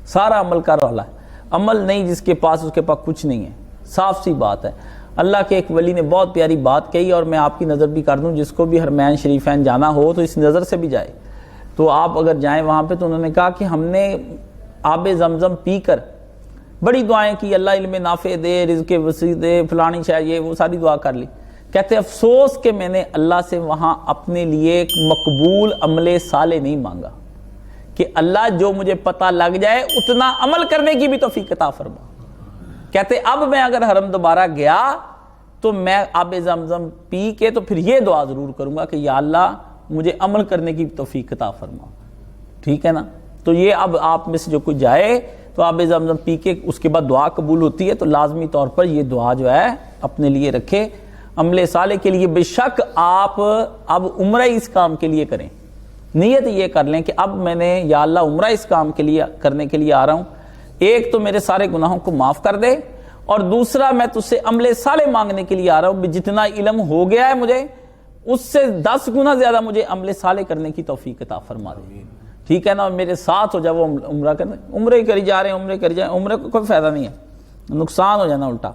سارا عمل کر والا ہے، عمل نہیں جس کے پاس، اس کے پاس کچھ نہیں ہے، صاف سی بات ہے۔ اللہ کے ایک ولی نے بہت پیاری بات کہی، اور میں آپ کی نظر بھی کر دوں، جس کو بھی حرمین شریفین جانا ہو تو اس نظر سے بھی جائے، تو آپ اگر جائیں وہاں پہ، تو انہوں نے کہا کہ ہم نے آب زمزم پی کر بڑی دعائیں کی، اللہ علم نافع دے، رزق وسیع دے، فلانی شاید یہ وہ ساری دعا کر لی، کہتے افسوس کہ میں نے اللہ سے وہاں اپنے لیے ایک مقبول عمل صالح نہیں مانگا، کہ اللہ جو مجھے پتہ لگ جائے اتنا عمل کرنے کی بھی توفیق عطا فرما۔ کہتے اب میں اگر حرم دوبارہ گیا تو میں آب زمزم پی کے تو پھر یہ دعا ضرور کروں گا کہ یا اللہ مجھے عمل کرنے کی توفیق عطا فرما، ٹھیک ہے نا۔ تو یہ اب آپ میں سے جو کوئی جائے تو آب زمزم پی کے اس کے بعد دعا قبول ہوتی ہے، تو لازمی طور پر یہ دعا جو ہے اپنے لیے رکھے عمل صالح کے لیے۔ بے شک آپ اب عمرہ اس کام کے لیے کریں، نیت یہ کر لیں کہ اب میں نے یا اللہ عمرہ اس کام کے لیے کرنے کے لیے آ رہا ہوں، ایک تو میرے سارے گناہوں کو معاف کر دے، اور دوسرا میں تجھ سے عمل صالح مانگنے کے لیے آ رہا ہوں، جتنا علم ہو گیا ہے مجھے اس سے 10 گنا زیادہ مجھے عمل صالح کرنے کی توفیق عطا فرما دے، ٹھیک ہے نا۔ اور میرے ساتھ ہو جائے وہ عمرہ کرنے، عمرے کری جا رہے ہیں، عمرے کری جائیں، عمرے کو کوئی فائدہ نہیں ہے، نقصان ہو جانا الٹا۔